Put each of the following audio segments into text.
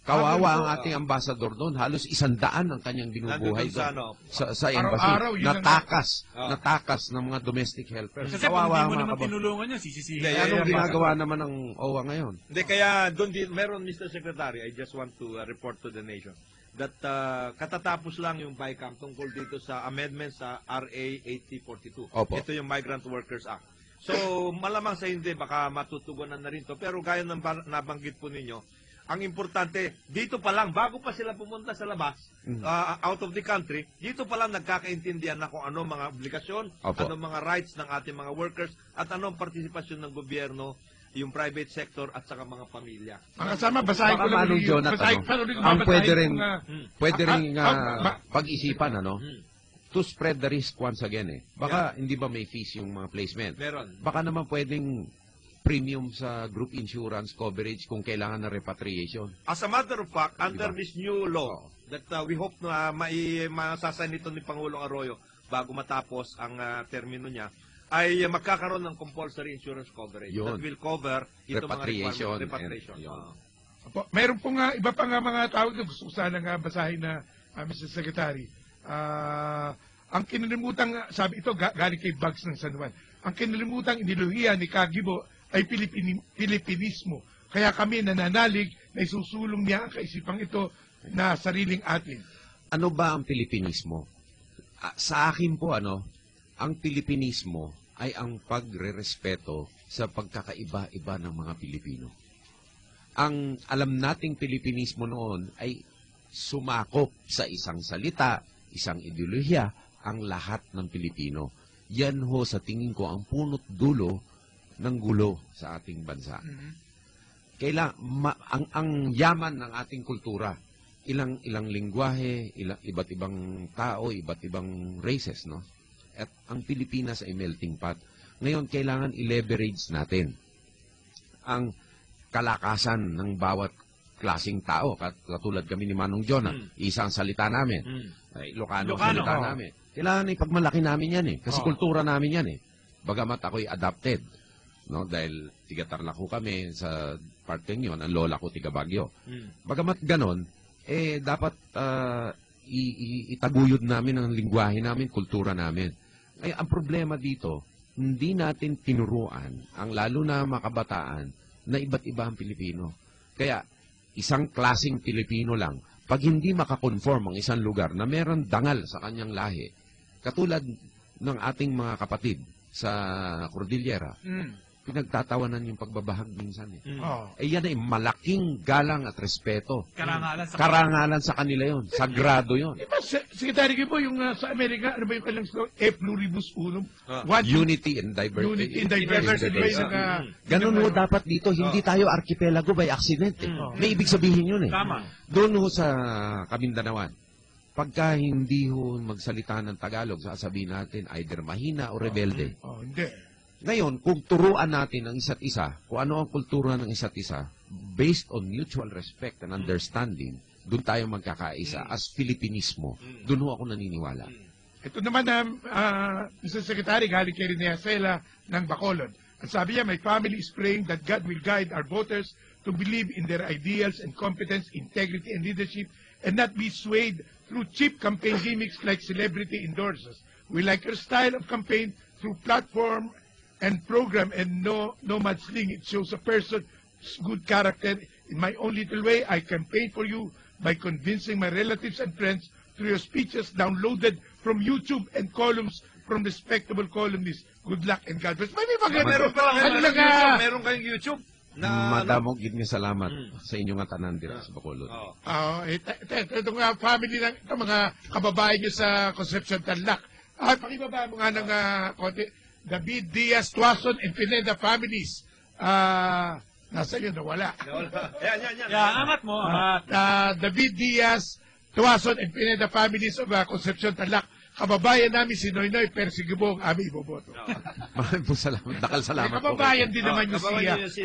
Kawawa ang ating ambassador doon. Halos 100 ang kanyang binubuhay doon. Sa embassy. Natakas ng mga domestic helpers. Kasi kung hindi mo naman tinulungan niya, sisisihin. Anong ginagawa naman ng OWA ngayon? Hindi, kaya doon din, meron, Mr. Secretary, I just want to report to the nation that katatapos lang yung BICAM tungkol dito sa amendments sa RA 8042. Opo. Ito yung Migrant Workers Act. So, malamang sa hindi, baka matutugunan na rin to. Pero gaya ng nabanggit po ninyo, ang importante, dito pa lang, bago pa sila pumunta sa labas, out of the country, dito pa lang nagkakaintindihan na kung ano mga obligasyon, ano mga rights ng ating mga workers, at anong partisipasyon ng gobyerno, yung private sector, at saka mga pamilya. Ang kasama, basahin ko lang yung... Ang pwede rin pag-isipan, ano? To spread the risk once again, eh. Baka hindi ba may fees yung mga placement? Meron. Baka naman pwedeng premium sa group insurance coverage kung kailangan na repatriation. As a matter of fact, under this new law, that we hope na masasign ito ni Pangulong Arroyo bago matapos ang termino niya, ay magkakaroon ng compulsory insurance coverage that will cover ito repatriation. Mga repatriation. Meron po nga, iba pa nga mga tawag na gusto ko sana nga basahin na Mr. Secretary. Ang kinalimutan, sabi ito, galing kay Bugs ng San Juan, ang kinalimutan iniluhiya ni Kagibo ay Pilipinismo. Kaya kami nananalig na isusulong niya ang kaisipang ito na sariling atin. Ano ba ang Pilipinismo? Sa akin po, ang Pilipinismo ay ang pagrerespeto sa pagkakaiba-iba ng mga Pilipino. Ang alam nating Pilipinismo noon ay sumakop sa isang salita, isang ideolohiya, ang lahat ng Pilipino. Yan ho sa tingin ko ang punot dulo ng gulo sa ating bansa. Ang yaman ng ating kultura, ilang lingwahe, iba't ibang tao, iba't ibang races, no? At ang Pilipinas ay melting pot. Ngayon, kailangan i-leverage natin ang kalakasan ng bawat klaseng tao. Katulad kami ni Manong Jonah, isang salita namin. Ilocano salita namin. Kailangan ipagmalaki namin yan, eh. Kasi kultura namin yan, eh. Bagamat ako'y adopted. No? Dahil tiga-Tarlac kami sa parteng yun, ang lola ko tiga-Baguio. Bagamat ganon, dapat itaguyod namin ang lingwahe namin, kultura namin. Ay, ang problema dito, hindi natin tinuruan, ang lalo na makabataan, na iba't iba ang Pilipino. Kaya, isang klaseng Pilipino lang, pag hindi makakonform ang isang lugar na meron dangal sa kanyang lahi, katulad ng ating mga kapatid sa Cordillera, pinagtatawanan yung pagbabahag minsan. Yan ay malaking galang at respeto. Karangalan sa kanila yon. Sagrado yon. Diba, Secretary Gibo, yung sa Amerika, ano ba yung kanilang slogan? E pluribus unum. Unity and diversity. Unity and diversity. Ganun ho dapat dito. Hindi tayo arkipelago by accident. May ibig sabihin yun, eh. Doon ho sa Kabindanawan, pagka hindi ho magsalita ng Tagalog, sasabihin natin either mahina o rebelde. Hindi. Ngayon, kung turuan natin ang isa't isa, kung ano ang kultura ng isa't isa, based on mutual respect and understanding, doon tayo magkakaisa as Filipinismo. Doon ho ako naniniwala. Ito naman Mr. Secretary, galing kay Rene Acela ng Bacolod. Ang sabi niya, my family is praying that God will guide our voters to believe in their ideals and competence, integrity, and leadership, and not be swayed through cheap campaign gimmicks like celebrity endorsers. We like your style of campaign through platform and program and no mudslinging. It shows a person's good character. In my own little way, I campaign for you by convincing my relatives and friends through your speeches downloaded from YouTube and columns from respectable columnists. Good luck and God bless. Meron kayong YouTube? Madamo, gid nga salamat sa inyong tanan dito sa Bacolod. Ito nga family ng mga kababae niyo sa Concepcion Tarlac. Pakibaba mo nga ng konti. David Diaz, Tuason, and Pineda families. Nasa yun, nawala. Yan, angat mo. David Diaz, Tuason, and Pineda families of Concepcion Tarlac. Kababayan namin si Noynoy Persigibong, aming iboboto. Maraming po salamat. Dakal salamat po. Kababayan din naman yung si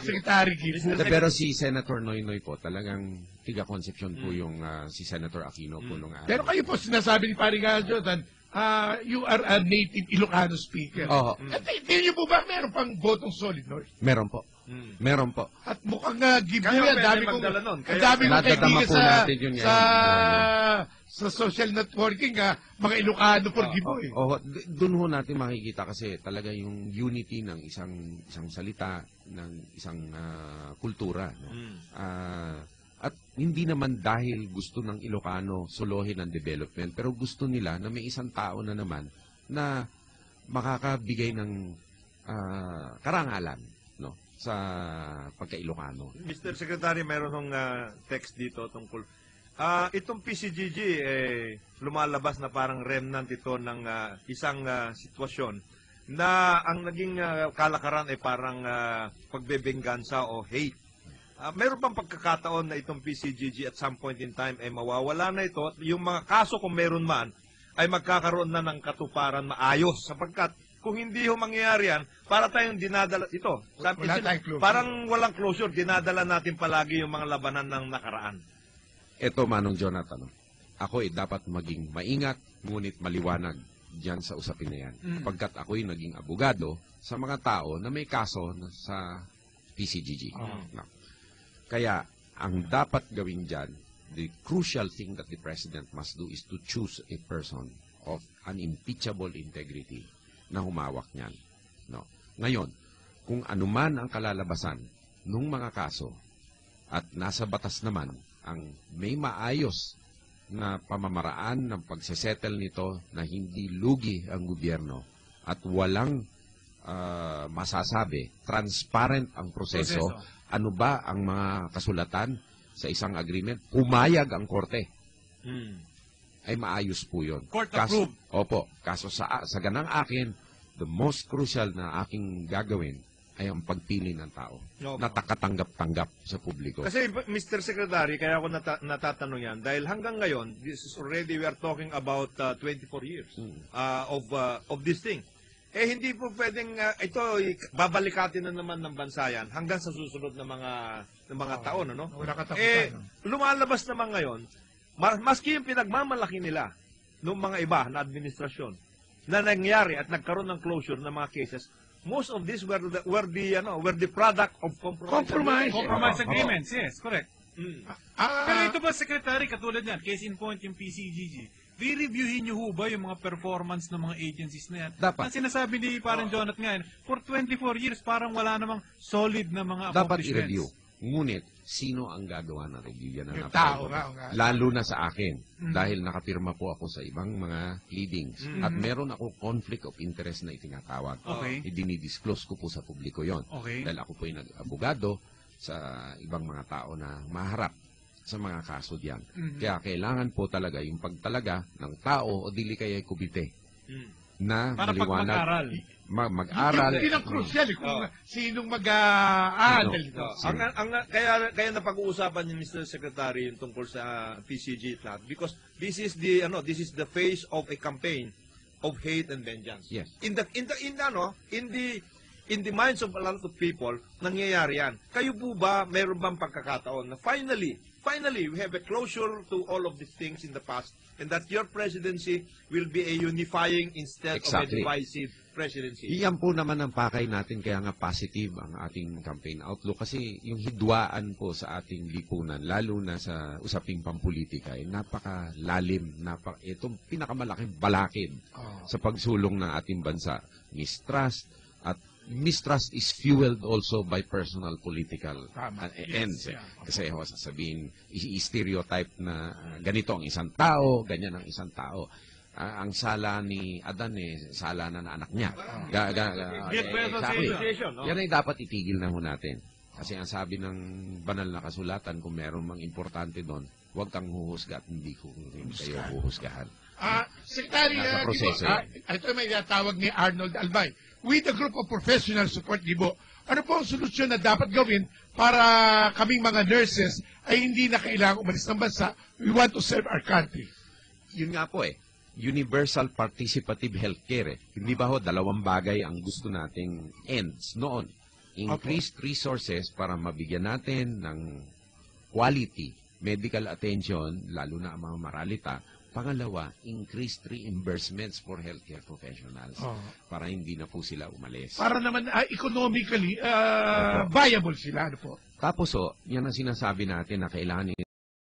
Secretary Gibo. Pero si Senator Noynoy po, talagang tiga Concepcion po yung si Senator Aquino po nung araw. Pero kayo po sinasabi ni Parigal Jordan, you are a native Ilocano speaker. Tingin niyo po ba meron pang botong solid North? Meron po. Meron po. At mukhang Gibo Kayo yan. pwede Dami magdala nun. ang Kayo- dami kong Nadadama kaibigan po sa, natin yun sa, ngayon. sa social networking, mga Ilocano for Gibo eh. Doon ho natin makikita kasi talaga yung unity ng isang salita, ng isang kultura. No? At hindi naman dahil gusto ng Ilocano solohin ang development, pero gusto nila na may isang tao na naman na makakabigay ng karangalan, no, sa pagka-Ilocano. Mr. Secretary, mayroon hong text dito tungkol. Itong PCGG, lumalabas na parang remnant ito ng isang sitwasyon na ang naging kalakaran ay parang pagbebenggansa o hate. Meron bang pagkakataon na itong PCGG at some point in time ay mawawala na ito at yung mga kaso kung meron man ay magkakaroon na ng katuparan maayos sapagkat kung hindi ho mangyayari yan, para tayong dinadala ito. Wala tayong closure. Parang walang closure, dinadala natin palagi yung mga labanan ng nakaraan. Ito, Manong Jonathan, ako ay dapat maging maingat, ngunit maliwanag diyan sa usapin na yan. Pagkat ako'y naging abogado sa mga tao na may kaso sa PCGG. No. Kaya, ang dapat gawin dyan, the crucial thing that the President must do is to choose a person of unimpeachable integrity na humawak niyan. No. Ngayon, kung anuman ang kalalabasan ng mga kaso at nasa batas naman ang may maayos na pamamaraan ng pagsesettle nito na hindi lugi ang gobyerno at walang masasabi, transparent ang proseso. Ano ba ang mga kasulatan sa isang agreement? Pumayag ang korte. Ay maayos po yun. Court approved. Opo. Kaso sa ganang akin, the most crucial na aking gagawin ay ang pagpili ng tao na takatanggap-tanggap sa publiko. Kasi, Mr. Secretary, kaya ako natatanong yan, dahil hanggang ngayon, this is already, we are talking about 24 years of this thing. Hindi po pwedeng, ito, babalikatin na naman ng bansa yan hanggang sa susunod na mga taon, ano? Wala katapusan. Lumalabas naman ngayon, maski yung pinagmamalaki nila ng mga iba na administrasyon na nangyari at nagkaroon ng closure ng mga cases, most of these were the product of Compromise agreements, yes, correct. Pero Ah, ito ba, Secretary, katulad yan, case in point yung PCGG, re-reviewin niyo ho ba yung mga performance ng mga agencies na yan? Dapat. Ang sinasabi ni parang Jonathan ngayon, for 24 years, parang wala namang solid na mga Dapat accomplishments. i-review. Ngunit, sino ang gagawa ng review? Yan ang Yung tao napaka- nga. Lalo na sa akin. Dahil nakapirma po ako sa ibang mga leadings. At meron ako conflict of interest na itinatawag. Okay. Dinidisclose ko po sa publiko yon. Okay. Dahil ako po ay nag-abogado sa ibang mga tao na maharap sa mga kaso diyan. Kaya kailangan po talaga yung pagtalaga ng tao o dili kaya kubite na Para pag maliwanag. mag-aral. Mag-aral. Yun ang crucial kung sinong mag-aaral dito. Kaya napag-uusapan ni Mr. Secretary yung tungkol sa PCG lahat because this is the phase of a campaign of hate and vengeance. Yes. In the minds of a lot of people, nangyayari yan. Kayo po ba, meron bang pagkakataon na finally, we have a closure to all of these things in the past and that your presidency will be a unifying instead Exactly. of a divisive presidency? Iyan po naman ang pakay natin kaya nga positive ang ating campaign outlook kasi yung hidwaan po sa ating lipunan lalo na sa usaping pampolitika ay napakalalim, itong pinakamalaking balakid sa pagsulong ng ating bansa. Mistrust at mistrust is fueled also by personal political ends. Yeah. Kasi sasabihin, i-stereotype na ganito ang isang tao, ganyan ang isang tao. Ang sala ni Adan sala na anak niya. Association, no? Yan ay dapat itigil na ho natin. Kasi ang sabi ng banal na kasulatan, kung meron mang importante doon, huwag kang huhusga at hindi ko rin kayo huhusgahan. Secretary, Nasa proseso ito may tawag ni Arnold Albay. With a group of professional support, Gibo, ano po ang solusyon na dapat gawin para kaming mga nurses ay hindi na kailangang umalis ng bansa? We want to serve our country. Yun nga po universal participative healthcare. Hindi ba ho, dalawang bagay ang gusto nating ends noon. Increased resources para mabigyan natin ng quality medical attention, lalo na ang mga maralita, Pangalawa, increased reimbursements for healthcare professionals Oh. para hindi na po sila umalis. Para naman economically viable sila. Ano po? Tapos yan ang sinasabi natin na kailangan